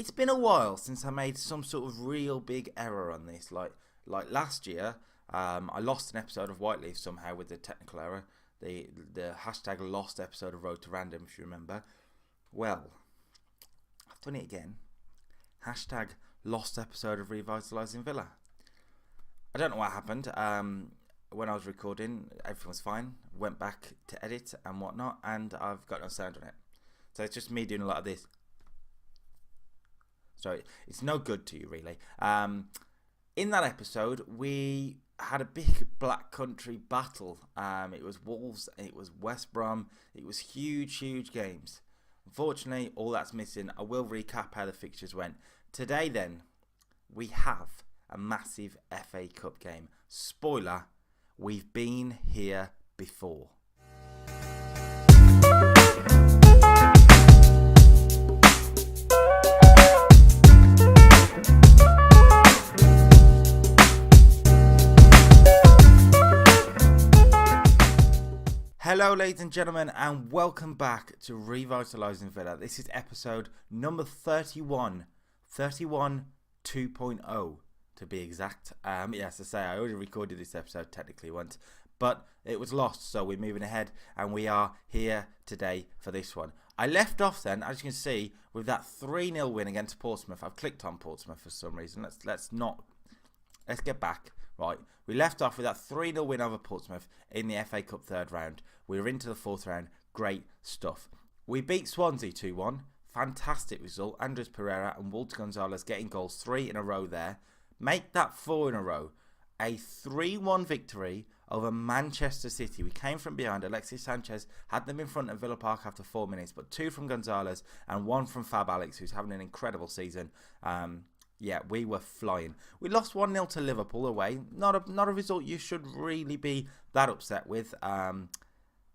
It's been a while since I made some sort of real big error on this. Like last year, I lost an episode of Whiteleaf somehow with the technical error. The hashtag lost episode of Road to Random, if you remember. Well, I've done it again. Hashtag lost episode of Revitalising Villa. I don't know what happened. When I was recording, everything was fine. Went back to edit and whatnot, and I've got no sound on it. So it's just me doing a lot of this. So it's no good to you, really. In that episode, we had a big Black Country battle. It was Wolves, it was West Brom. It was huge games. Unfortunately, all that's missing. I will recap how the fixtures went. Today, then, we have a massive FA Cup game. Spoiler, we've been here before. Hello ladies and gentlemen, and welcome back to Revitalising Villa. This is episode number 31 2.0 to be exact. Yes, I say I already recorded this episode technically once, but it was lost, so we're moving ahead and we are here today for this one. I left off then, as you can see, with that 3-0 win against Portsmouth. I've clicked on Portsmouth for some reason. Let's get back. Right, we left off with that 3-0 win over Portsmouth in the FA Cup third round. We were into the fourth round. Great stuff. We beat Swansea 2-1. Fantastic result. Andres Pereira and Walter Gonzalez getting goals 3 in a row there. Make that 4 in a row. A 3-1 victory over Manchester City. We came from behind. Alexis Sanchez had them in front of Villa Park after 4 minutes, but 2 from Gonzalez and 1 from Fab Alex, who's having an incredible season. Yeah, we were flying. We lost 1-0 to Liverpool away. Not a result you should really be that upset with.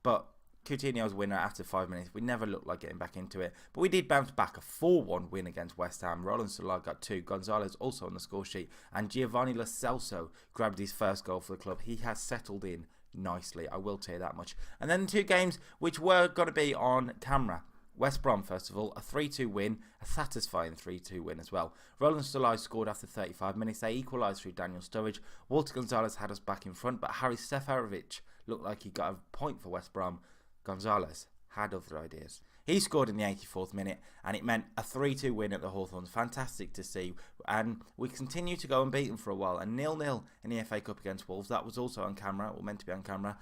But Coutinho's winner after 5 minutes. We never looked like getting back into it. But we did bounce back. A 4-1 win against West Ham. Roland Solar got 2. Gonzalez also on the score sheet. And Giovanni Lo Celso grabbed his first goal for the club. He has settled in nicely. I will tell you that much. And then the 2 games which were going to be on camera. West Brom, first of all, a 3-2 win, a satisfying 3-2 win as well. Roland Solar scored after 35 minutes. They equalised through Daniel Sturridge. Walter Gonzalez had us back in front, but Harry Seferovic looked like he got a point for West Brom. Gonzalez had other ideas. He scored in the 84th minute, and it meant a 3-2 win at the Hawthorns. Fantastic to see. And we continue to go unbeaten for a while. A 0-0 in the FA Cup against Wolves. That was also on camera, or meant to be on camera.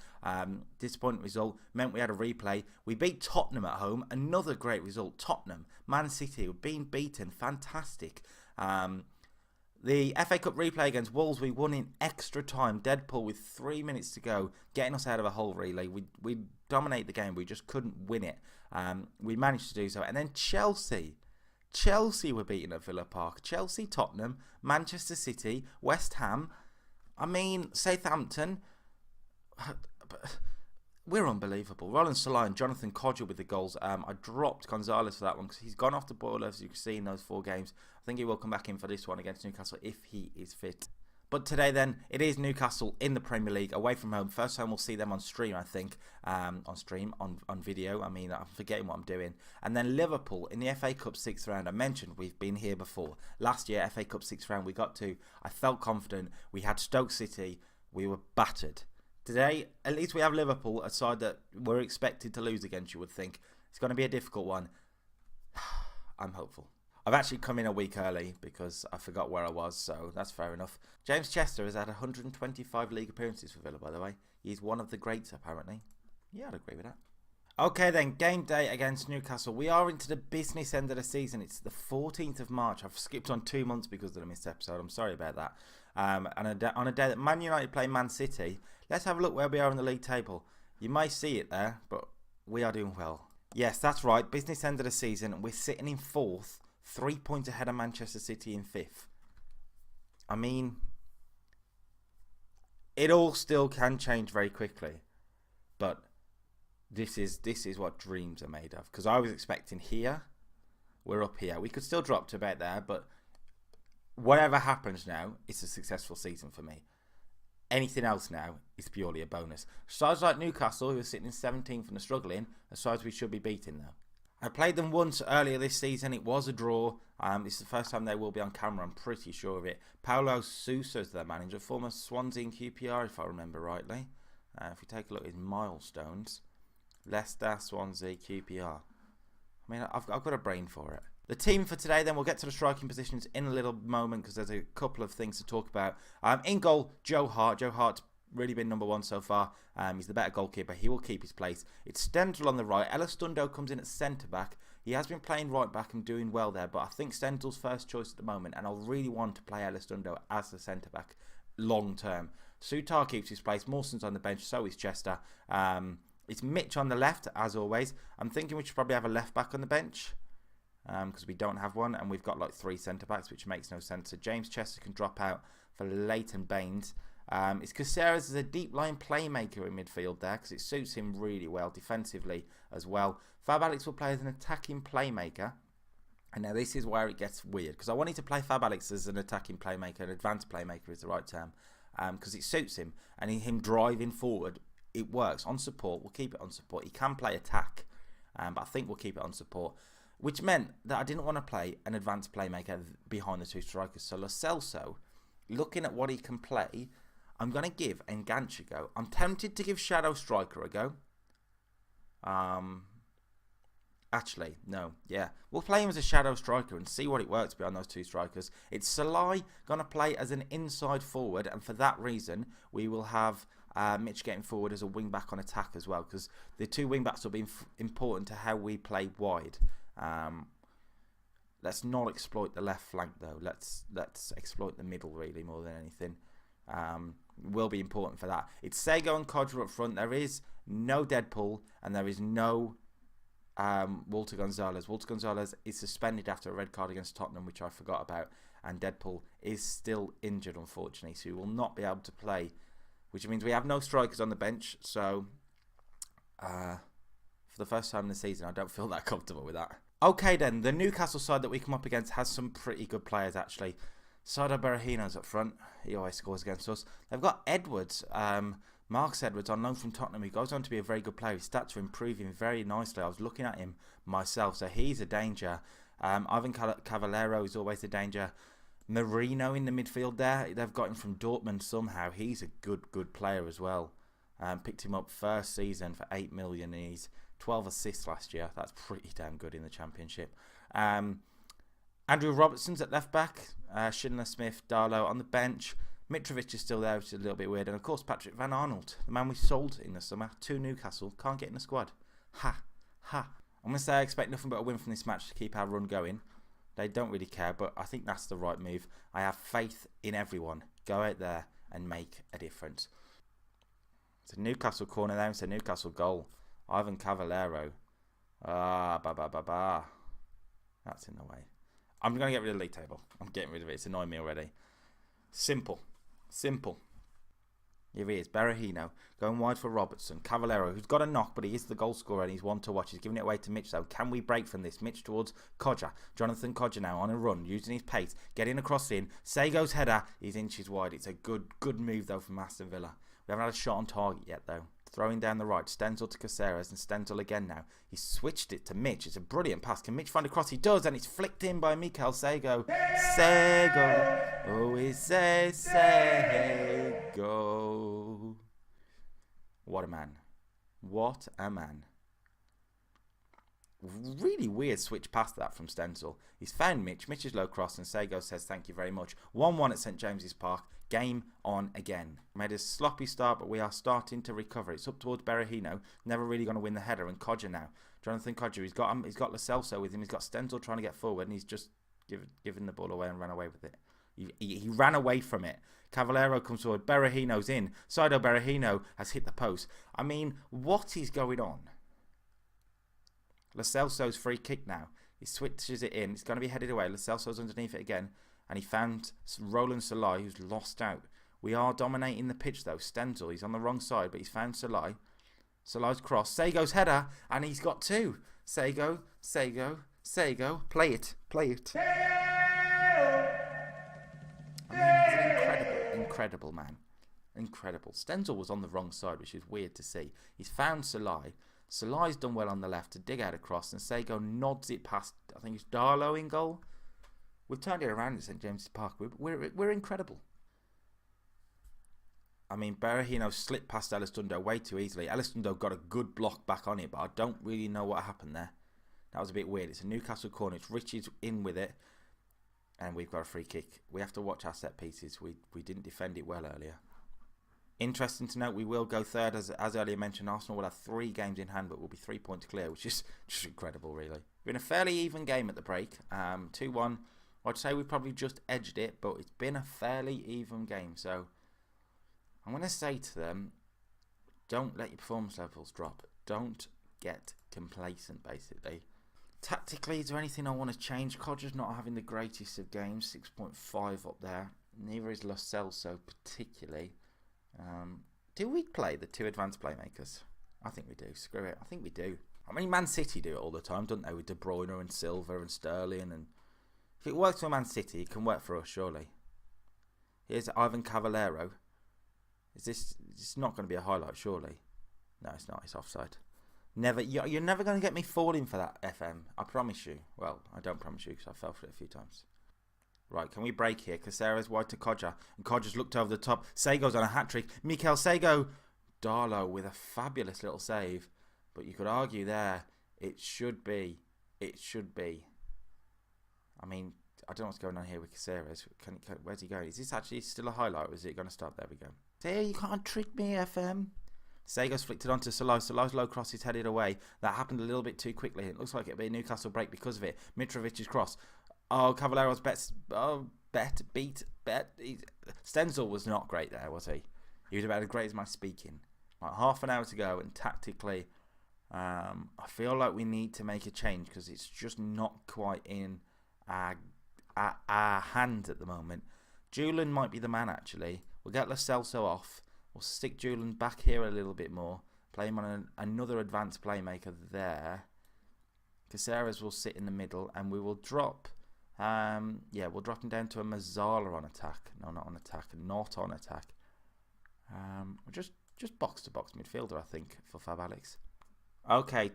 Disappointing result. Meant we had a replay. We beat Tottenham at home. Another great result. Tottenham. Man City were being beaten. Fantastic. The FA Cup replay against Wolves, we won in extra time. Deadpool with 3 minutes to go, getting us out of a whole relay. We dominated the game. We just couldn't win it. We managed to do so. And then Chelsea were beaten at Villa Park. Chelsea, Tottenham, Manchester City, West Ham. I mean, Southampton. We're unbelievable. Roland Solar and Jonathan Codger with the goals. I dropped Gonzalez for that one because he's gone off the boil, as you can see in those 4 games. I think he will come back in for this one against Newcastle if he is fit. But today then, it is Newcastle in the Premier League, away from home. First time we'll see them on stream, I think. On video. I mean, I'm forgetting what I'm doing. And then Liverpool in the FA Cup 6th round. I mentioned we've been here before. Last year, FA Cup 6th round, we got to. I felt confident. We had Stoke City. We were battered. Today, at least we have Liverpool, a side that we're expected to lose against, you would think. It's going to be a difficult one. I'm hopeful. I've actually come in a week early because I forgot where I was, so that's fair enough. James Chester has had 125 league appearances for Villa, by the way. He's one of the greats, apparently. Yeah, I'd agree with that. Okay then, game day against Newcastle. We are into the business end of the season. It's the 14th of March. I've skipped on 2 months because of the missed episode. I'm sorry about that. And on a day that Man United play Man City, let's have a look where we are in the league table. You may see it there, but we are doing well. Yes, that's right. Business end of the season. We're sitting in 4th, 3 points ahead of Manchester City in 5th. I mean, it all still can change very quickly, but this is what dreams are made of. Because I was expecting here, we're up here. We could still drop to about there, but whatever happens now, it's a successful season for me. Anything else now is purely a bonus. Sides like Newcastle, who are sitting in 17th and are struggling, are sides we should be beating now. I played them once earlier this season. It was a draw. This is the first time they will be on camera. I'm pretty sure of it. Paulo Sousa is their manager, former Swansea and QPR, if I remember rightly. If we take a look at his milestones, Leicester, Swansea, QPR. I mean, I've got a brain for it. The team for today, then we'll get to the striking positions in a little moment because there's a couple of things to talk about. In goal, Joe Hart. Joe Hart's really been number one so far. He's the better goalkeeper. He will keep his place. It's Stenzel on the right. Elizondo comes in at centre-back. He has been playing right-back and doing well there, but I think Stenzel's first choice at the moment, and I'll really want to play Elizondo as the centre-back long-term. Sutar keeps his place. Mawson's on the bench. So is Chester. It's Mitch on the left, as always. I'm thinking we should probably have a left-back on the bench because we don't have one, and we've got like 3 centre-backs, which makes no sense. So James Chester can drop out for Leighton Baines. It's Caceres as a deep line playmaker in midfield there because it suits him really well defensively as well. Fab Alex will play as an attacking playmaker. And now this is where it gets weird because I wanted to play Fab Alex as an attacking playmaker. An advanced playmaker is the right term because it suits him. And in him driving forward, it works. On support, we'll keep it on support. He can play attack, but I think we'll keep it on support. Which meant that I didn't want to play an advanced playmaker behind the 2 strikers. So Lo Celso, looking at what he can play, I'm going to give Enganche a go. I'm tempted to give Shadow Striker a go. Actually, no. Yeah. We'll play him as a Shadow Striker and see what it works behind those 2 strikers. It's Salai going to play as an inside forward. And for that reason, we will have Mitch getting forward as a wing-back on attack as well. Because the 2 wing-backs will be important to how we play wide. Let's not exploit the left flank, though. Let's exploit the middle, really, more than anything. Will be important for that. It's Sego and Codger up front. There is no Deadpool and there is no Walter Gonzalez. Walter Gonzalez is suspended after a red card against Tottenham, which I forgot about, and Deadpool is still injured, unfortunately, so he will not be able to play, which means we have no strikers on the bench. So for the first time in the season, I don't feel that comfortable with that. Okay then, the Newcastle side that we come up against has some pretty good players actually. Sardar Berahino's up front. He always scores against us. They've got Edwards, Marcus Edwards on loan from Tottenham. He goes on to be a very good player. His stats are improving very nicely. I was looking at him myself, so he's a danger. Ivan Cavallero is always a danger. Marino in the midfield there. They've got him from Dortmund somehow. He's a good player as well. Picked him up first season for 8 million. And he's 12 assists last year. That's pretty damn good in the Championship. Andrew Robertson's at left back. Schindler Smith, Darlow on the bench. Mitrovic is still there, which is a little bit weird. And of course, Patrick Van Arnold, the man we sold in the summer to Newcastle, can't get in the squad. Ha. I'm going to say I expect nothing but a win from this match to keep our run going. They don't really care, but I think that's the right move. I have faith in everyone. Go out there and make a difference. It's a Newcastle corner there. It's a Newcastle goal. Ivan Cavallero. That's in the way. I'm going to get rid of the league table. I'm getting rid of it. It's annoying me already. Simple. Here he is. Berahino going wide for Robertson. Cavallero, who's got a knock, but he is the goal scorer and he's one to watch. He's giving it away to Mitch, though. Can we break from this? Mitch towards Codger. Jonathan Codger now on a run, using his pace. Getting across in. Sego's header. He's inches wide. It's a good move, though, from Aston Villa. We haven't had a shot on target yet, though. Throwing down the right. Stenzel to Caceres and Stenzel again now. He switched it to Mitch. It's a brilliant pass. Can Mitch find a cross? He does, and it's flicked in by Mikel Sego. Sego. Oh, we say Sego. What a man. What a man. Really weird switch past that from Stenzel. He's found Mitch. Mitch is low cross and Sego says thank you very much. 1-1 at St James's Park. Game on again. Made a sloppy start, but we are starting to recover. It's up towards Berahino. Never really going to win the header. And Codger now. Jonathan Codger. He's got Lo Celso with him. He's got Stenzel trying to get forward, and he's just given the ball away and ran away with it. He ran away from it. Cavallero comes forward. Berahino's in. Saido Berahino has hit the post. I mean, what is going on? Lo Celso's free kick now. He switches it in. It's going to be headed away. Lo Celso's underneath it again. And he found Roland Salai, who's lost out. We are dominating the pitch, though. Stenzel, he's on the wrong side, but he's found Salai. Salai's cross. Sego's header, and he's got 2. Sego. Play it. I mean, he's an incredible man. Incredible. Stenzel was on the wrong side, which is weird to see. He's found Salai. Salai's done well on the left to dig out across, and Sego nods it past, I think it's Darlow in goal. We've turned it around at St James's Park. We're incredible. I mean, Berahino slipped past Elizondo way too easily. Elizondo got a good block back on it, but I don't really know what happened there. That was a bit weird. It's a Newcastle corner. It's Richie's in with it, and we've got a free kick. We have to watch our set pieces. We didn't defend it well earlier. Interesting to note, we will go third. As earlier mentioned, Arsenal will have 3 games in hand, but we'll be 3 points clear, which is just incredible, really. Been a fairly even game at the break. 2-1. I'd say we probably just edged it, but it's been a fairly even game. So I'm going to say to them, don't let your performance levels drop. Don't get complacent, basically. Tactically, is there anything I want to change? Codger's not having the greatest of games, 6.5 up there. Neither is Lo Celso particularly. Do we play the 2 advanced playmakers? I think we do. Screw it. I think we do. I mean, Man City do it all the time, don't they? With De Bruyne and Silva and Sterling. And if it works for Man City, it can work for us, surely. Here's Ivan Cavallero. It's not going to be a highlight, surely? No, it's not. It's offside. Never. You're never going to get me falling for that, FM. I promise you. Well, I don't promise you because I fell for it a few times. Right, can we break here? Caceres wide to Codger. And Codger's looked over the top. Sego's on a hat-trick. Mikel Sego. Darlow with a fabulous little save. But you could argue there, it should be. I mean, I don't know what's going on here with Caceres. Where's he going? Is this actually still a highlight, or is it going to stop? There we go. There, you can't trick me, FM. Sego's flicked it onto Salai. Salai's low cross is headed away. That happened a little bit too quickly. It looks like it'll be a Newcastle break because of it. Mitrovic's cross. Oh, Cavallero's beat. Stenzel was not great there, was he? He was about as great as my speaking. Like half an hour to go, and tactically, I feel like we need to make a change because it's just not quite in our hand at the moment. Julian might be the man, actually. We'll get Lo Celso off. We'll stick Julian back here a little bit more. Play him on another advanced playmaker there. Caceres will sit in the middle, and we will drop... we'll drop him down to a Mazzala on attack. No, not on attack. Not on attack. Just box-to-box midfielder, I think, for Fab Alex. Okay,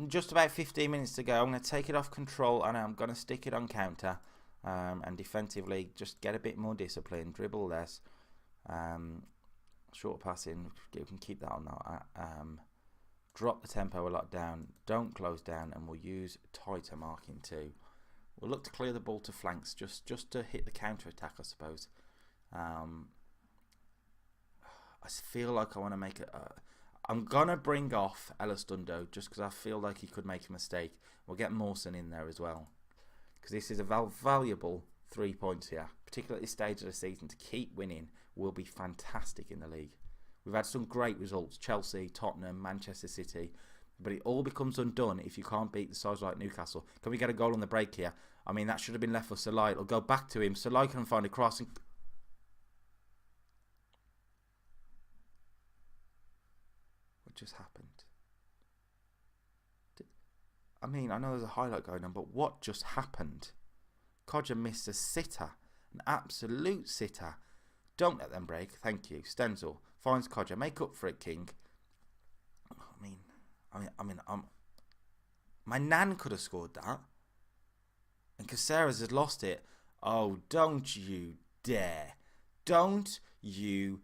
just about 15 minutes to go. I'm going to take it off control, and I'm going to stick it on counter. And defensively, just get a bit more discipline. Dribble less. Short passing. We can keep that on that. Drop the tempo a lot down. Don't close down, and we'll use tighter marking too. We'll look to clear the ball to flanks, just to hit the counter attack, I suppose. I feel like I want to make it. I'm gonna bring off Elizondo just because I feel like he could make a mistake. We'll get Mawson in there as well, because this is a valuable 3 points here, particularly at this stage of the season. To keep winning will be fantastic in the league. We've had some great results: Chelsea, Tottenham, Manchester City. But it all becomes undone if you can't beat the sides like Newcastle. Can we get a goal on the break here? I mean, that should have been left for Salai. It'll go back to him. Salai can find a cross. What just happened? I mean, I know there's a highlight going on, but what just happened? Codger missed a sitter. An absolute sitter. Don't let them break. Thank you. Stenzel finds Codger. Make up for it, King. My nan could have scored that. And Caceres has lost it. Oh, don't you dare. Don't you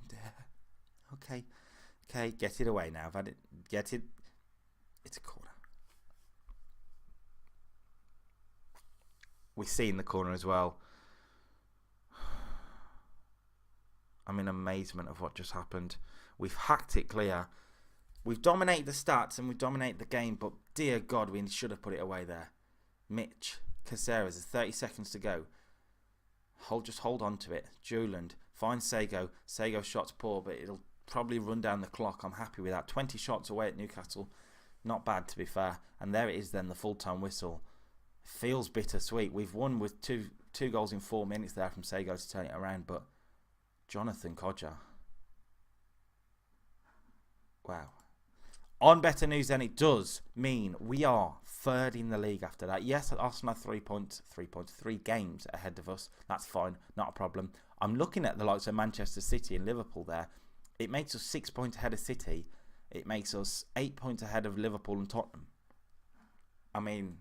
dare. Okay, get it away now. I've had it. Get it. It's a corner. We've seen the corner as well. I'm in amazement of what just happened. We've hacked it clear. We've dominated the stats and we've dominated the game, but dear God, we should have put it away there. Mitch, Caceres, there's 30 seconds to go. Just hold on to it. Juland, find Sego. Sego's shot's poor, but it'll probably run down the clock. I'm happy with that. 20 shots away at Newcastle. Not bad, to be fair. And there it is then, the full-time whistle. Feels bittersweet. We've won with two goals in 4 minutes there from Sego to turn it around, but Jonathan Codger. Wow. On better news then, it does mean we are third in the league after that. Yes, Arsenal have 3 games ahead of us. That's fine, not a problem. I'm looking at the likes of Manchester City and Liverpool there. It makes us 6 points ahead of City. It makes us 8 points ahead of Liverpool and Tottenham. I mean,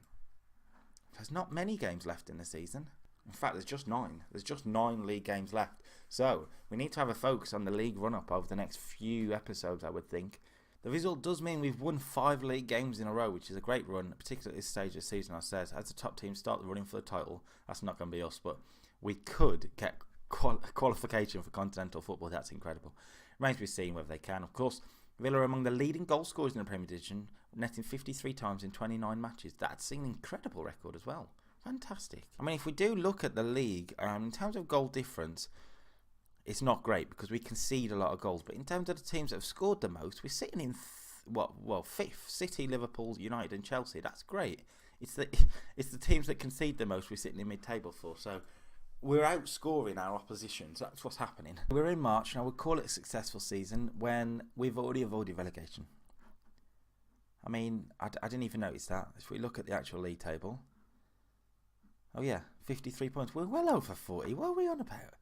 there's not many games left in the season. In fact, there's just 9. There's just 9 league games left. So, we need to have a focus on the league run-up over the next few episodes, I would think. The result does mean we've won 5 league games in a row, which is a great run, particularly at this stage of the season, I said. As the top team start the running for the title, that's not going to be us, but we could get qualification for continental football. That's incredible. Remains to be seen whether they can. Of course, Villa are among the leading goal scorers in the Premier Division, netting 53 times in 29 matches. That's an incredible record as well. Fantastic. I mean, if we do look at the league, in terms of goal difference, it's not great because we concede a lot of goals. But in terms of the teams that have scored the most, we're sitting in, fifth. City, Liverpool, United and Chelsea. That's great. It's the teams that concede the most we're sitting in mid-table for. So we're outscoring our opposition. So that's what's happening. We're in March, and I would call it a successful season when we've already avoided relegation. I mean, I didn't even notice that. If we look at the actual league table, oh yeah, 53 points. We're well over 40. What are we on about?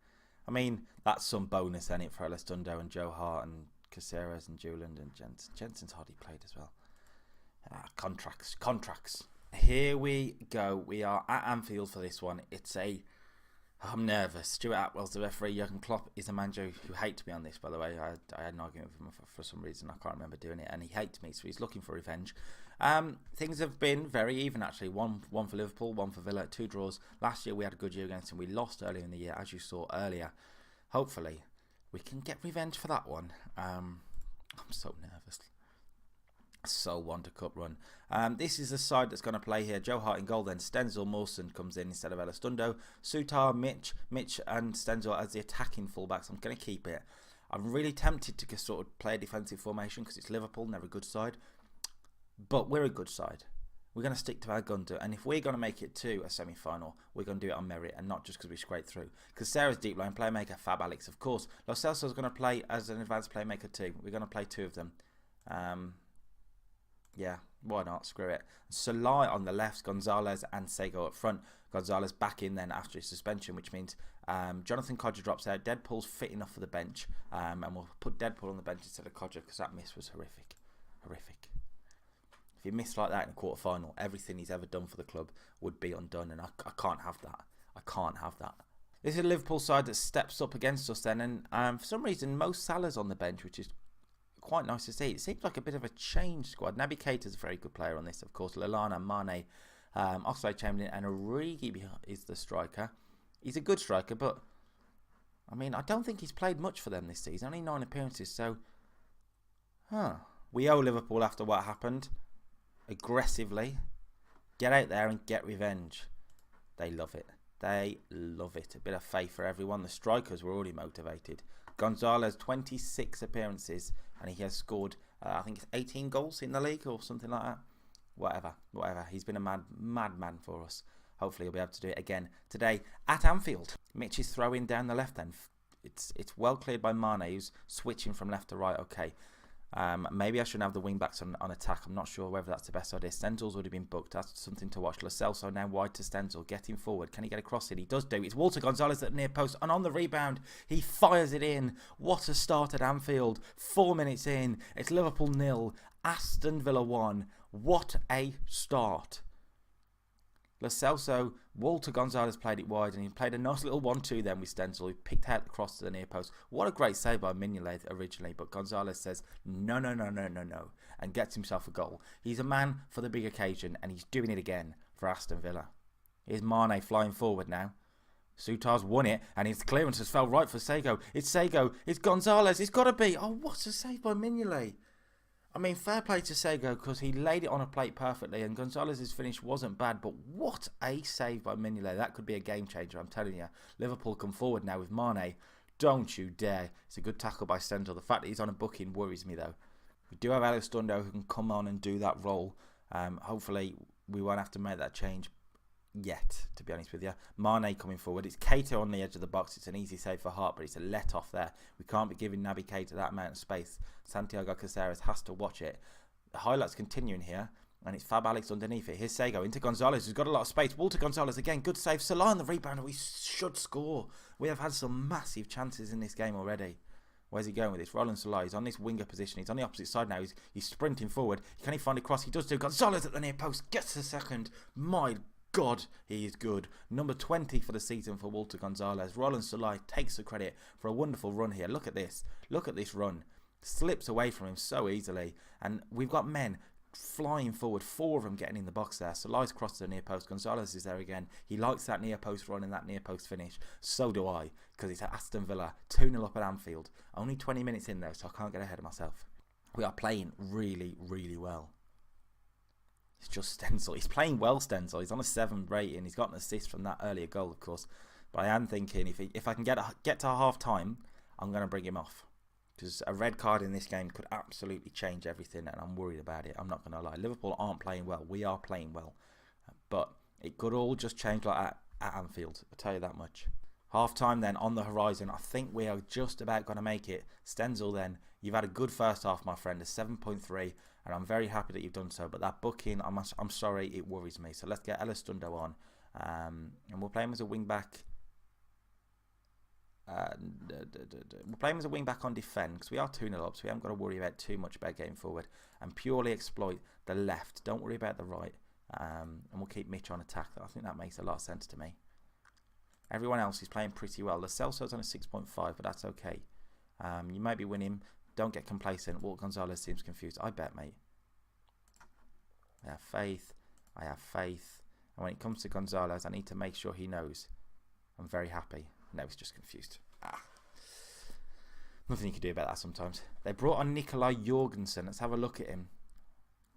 I mean, that's some bonus in it for Elizondo and Joe Hart and Caceres and Juland and Jensen. Jensen's hardly played as well. Contracts. Here we go. We are at Anfield for this one. I'm nervous. Stuart Atwell's the referee. Jurgen Klopp is a manager who hates me on this, by the way. I had an argument with him for some reason. I can't remember doing it. And he hates me, so he's looking for revenge. Things have been very even, actually. One for Liverpool, one for Villa, 2 draws. Last year we had a good year against them. We lost earlier in the year, as you saw earlier. Hopefully, we can get revenge for that one. I'm so nervous. So want a cup run. This is the side that's going to play here. Joe Hart in goal, then Stenzel, Mawson comes in instead of Elizondo. Sutar, Mitch and Stenzel as the attacking fullbacks. I'm going to keep it. I'm really tempted to sort of play a defensive formation because it's Liverpool, never a good side. But we're a good side. We're going to stick to our gun to it. And if we're going to make it to a semi-final, we're going to do it on merit and not just because we scraped through. Because Sarah's deep line playmaker, Fab Alex, of course. Lo Celso's going to play as an advanced playmaker too. We're going to play 2 of them. Yeah, why not? Screw it. Salah on the left, Gonzalez and Sego up front. Gonzalez back in then after his suspension, which means Jonathan Codger drops out. Deadpool's fit enough for the bench. And we'll put Deadpool on the bench instead of Codger because that miss was horrific. Horrific. If he missed like that in a quarter-final, everything he's ever done for the club would be undone. And I can't have that. I can't have that. This is a Liverpool side that steps up against us then. And for some reason, Mo Salah's on the bench, which is quite nice to see. It seems like a bit of a change squad. Naby Keita's a very good player on this, of course. Lallana, Mane, Oxlade-Chamberlain and Origi is the striker. He's a good striker, but I mean, I don't think he's played much for them this season. Only 9 appearances, so we owe Liverpool after what happened. Aggressively. Get out there and get revenge. They love it. They love it. A bit of faith for everyone. The strikers were already motivated. Gonzalez, 26 appearances, and he has scored, I think it's 18 goals in the league or something like that. Whatever. He's been a madman for us. Hopefully he'll be able to do it again today at Anfield. Mitch is throwing down the left end. It's well cleared by Mane, who's switching from left to right. Okay. Maybe I shouldn't have the wing backs on attack. I'm not sure whether that's the best idea. Stenzel's already been booked. That's something to watch. Lo Celso now wide to Stenzel, getting forward. Can he get across it? He does do. It's Walter Gonzalez at the near post, and on the rebound, he fires it in. What a start at Anfield. 4 minutes in, it's Liverpool 0, Aston Villa 1. What a start. Lo Celso, Walter Gonzalez played it wide, and he played a nice little 1-2 then with Stenzel, who picked out the cross to the near post. What a great save by Mignolet originally, but Gonzalez says no, and gets himself a goal. He's a man for the big occasion, and he's doing it again for Aston Villa. Here's Mane flying forward now. Sutar's won it, and his clearance has fell right for Sego. It's Sego, it's Gonzalez, it's got to be. Oh, what a save by Mignolet. I mean, fair play to Sego because he laid it on a plate perfectly, and Gonzalez's finish wasn't bad, but what a save by Mignolet. That could be a game changer, I'm telling you. Liverpool come forward now with Mane. Don't you dare. It's a good tackle by Stenzel. The fact that he's on a booking worries me, though. We do have Elizondo who can come on and do that role. Hopefully, we won't have to make that change yet, to be honest with you. Mane coming forward. It's Keita on the edge of the box. It's an easy save for Hart, but it's a let off there. We can't be giving Naby Keita that amount of space. Santiago Caceres has to watch it. The highlights continuing here, and it's Fab Alex underneath it. Here's Sego into Gonzalez, who's got a lot of space. Walter Gonzalez again, good save. Salah on the rebound, and we should score. We have had some massive chances in this game already. Where's he going with this? Roland Salah, he's on this winger position. He's on the opposite side now. He's sprinting forward. Can he find a cross? He does do. Gonzalez at the near post. Gets the second. My God, he is good. Number 20 for the season for Walter Gonzalez. Roland Salah takes the credit for a wonderful run here. Look at this. Look at this run. Slips away from him so easily. And we've got men flying forward, 4 of them getting in the box there. Salah's crossed to the near post. Gonzalez is there again. He likes that near post run and that near post finish. So do I, because it's at Aston Villa, 2-0 up at Anfield. Only 20 minutes in though, so I can't get ahead of myself. We are playing really, really well. It's just Stenzel. He's playing well, Stenzel. He's on a 7 rating. He's got an assist from that earlier goal, of course. But I am thinking if I can get to half time, I'm going to bring him off. Because a red card in this game could absolutely change everything, and I'm worried about it. I'm not going to lie. Liverpool aren't playing well. We are playing well. But it could all just change like that at Anfield. I'll tell you that much. Half time then on the horizon. I think we are just about going to make it. Stenzel then, you've had a good first half, my friend. A 7.3, and I'm very happy that you've done so. But that booking, I'm sorry, it worries me. So let's get Elistundo on. And we'll play him as a wing-back. We'll play him as a wing back on defend because we are 2-0 up, so we haven't got to worry about too much about getting forward, and purely exploit the left. Don't worry about the right, and we'll keep Mitch on attack. I think that makes a lot of sense to me. Everyone else is playing pretty well. Lo Celso's on a 6.5, but that's okay. You might be winning. Don't get complacent. Walt Gonzalez seems confused. I bet, mate. I have faith. I have faith. And when it comes to Gonzalez, I need to make sure he knows. I'm very happy. No, he's just confused. Nothing you can do about that sometimes. They brought on Nikolai Jorgensen. Let's have a look at him.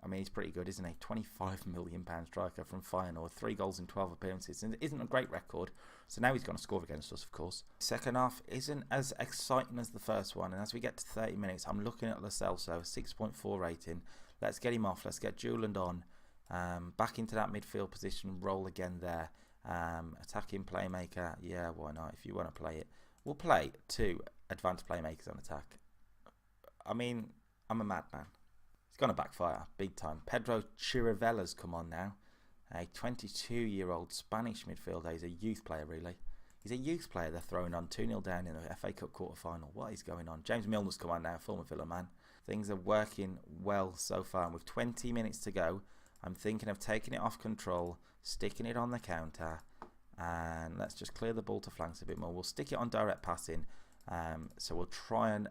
I mean, he's pretty good, isn't he? £25 million striker from Feyenoord. 3 goals in 12 appearances. It isn't a great record. So now he's going to score against us, of course. Second half isn't as exciting as the first one. And as we get to 30 minutes, I'm looking at Lo Celso, 6.4 rating. Let's get him off. Let's get Juland on. Back into that midfield position. Roll again there. Attacking playmaker, yeah, why not? If you want to play it, we'll play 2 advanced playmakers on attack. I mean, I'm a madman. It's going to backfire big time. Pedro Chirivella's come on now, a 22-year-old Spanish midfielder. He's a youth player, really. He's a youth player. They're throwing on 2-0 down in the FA Cup quarter-final. What is going on? James Milner's come on now, former Villa man. Things are working well so far, and with 20 minutes to go, I'm thinking of taking it off control, sticking it on the counter, and let's just clear the ball to flanks a bit more. We'll stick it on direct passing, so we'll try and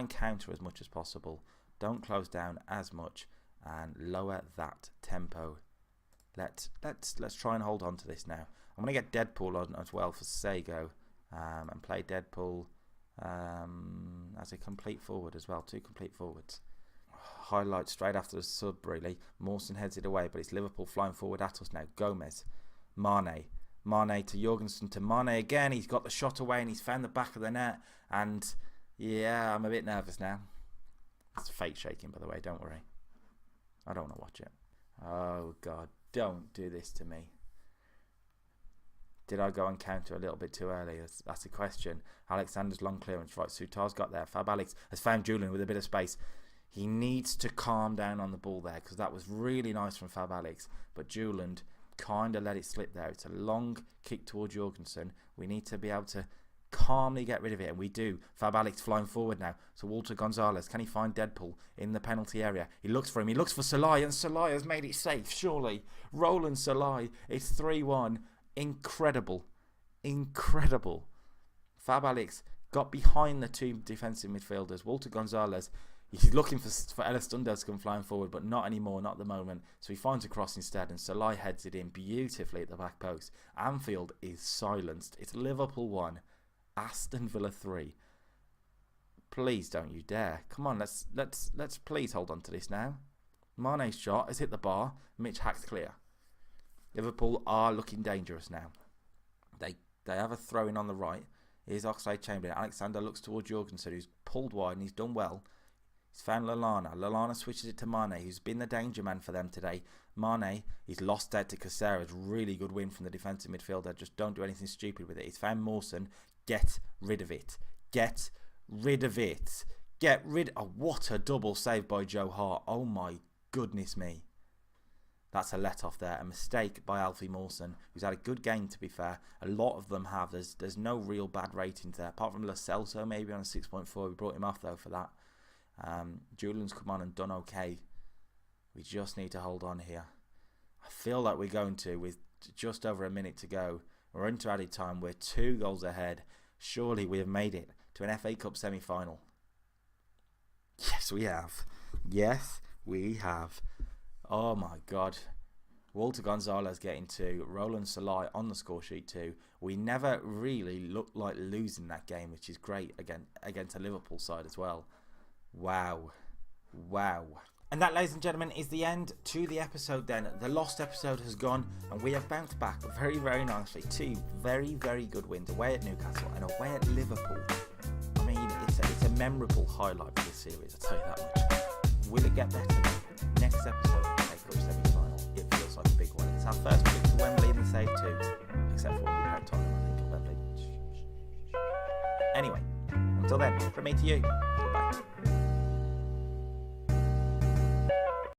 counter as much as possible. Don't close down as much and lower that tempo. Let's try and hold on to this now. I'm going to get Deadpool on as well for Sego, and play Deadpool as a complete forward as well. 2 complete forwards. Highlight straight after the sub, really. Mawson heads it away, but it's Liverpool flying forward at us now. Gomez, Mane to Jorgensen to Mane again. He's got the shot away and he's found the back of the net. And yeah, I'm a bit nervous now. It's fake shaking, by the way. Don't worry. I don't want to watch it. Oh God, don't do this to me. Did I go and counter a little bit too early? That's a question. Alexander's long clearance. Right, Sutar's got there. Fab Alex has found Julian with a bit of space. He needs to calm down on the ball there because that was really nice from Fab Alex. But Juland kind of let it slip there. It's a long kick towards Jorgensen. We need to be able to calmly get rid of it. And we do. Fab Alex flying forward now. So Walter Gonzalez. Can he find Deadpool in the penalty area? He looks for him. He looks for Salah. And Salah has made it safe, surely. Roland Salah. It's 3-1. Incredible. Incredible. Fab Alex got behind the 2 defensive midfielders. Walter Gonzalez. He's looking for Elistundo to come flying forward, but not anymore, not at the moment. So he finds a cross instead, and Salah heads it in beautifully at the back post. Anfield is silenced. It's Liverpool 1, Aston Villa 3. Please don't you dare. Come on, let's please hold on to this now. Mane's shot has hit the bar. Mitch hacks clear. Liverpool are looking dangerous now. They have a throw-in on the right. Here's Oxlade-Chamberlain. Alexander looks towards Jorgensen, who's pulled wide and he's done well. He's found Lallana. Lallana switches it to Mane, who's been the danger man for them today. Mane, he's lost out to Caceres. Really good win from the defensive midfielder. Just don't do anything stupid with it. He's found Mawson. Get rid of it. Get rid of it. Get rid of... what a double save by Joe Hart. Oh my goodness me. That's a let-off there. A mistake by Alfie Mawson, who's had a good game, to be fair. A lot of them have. There's no real bad ratings there, apart from Lo Celso, maybe on a 6.4. We brought him off, though, for that. Julian's come on and done okay. We just need to hold on here. I feel like we're going to, with just over a minute to go. We're into added time. We're 2 goals ahead. Surely we have made it to an FA Cup semi-final. Yes, we have. Yes, we have. Oh my God. Walter Gonzalez getting 2. Roland Salai on the score sheet too. We never really looked like losing that game, which is great against a Liverpool side as well. Wow. Wow. And that, ladies and gentlemen, is the end to the episode then. The lost episode has gone and we have bounced back very, very nicely. 2 very, very good wins away at Newcastle and away at Liverpool. I mean, it's a memorable highlight for this series, I'll tell you that much. Will it get better? Next episode, FA Cup semi-final. It feels like a big one. It's our first trip to Wembley in the save too. Except for when we played Tottenham, I think, at Wembley. Anyway, until then, from me to you, goodbye.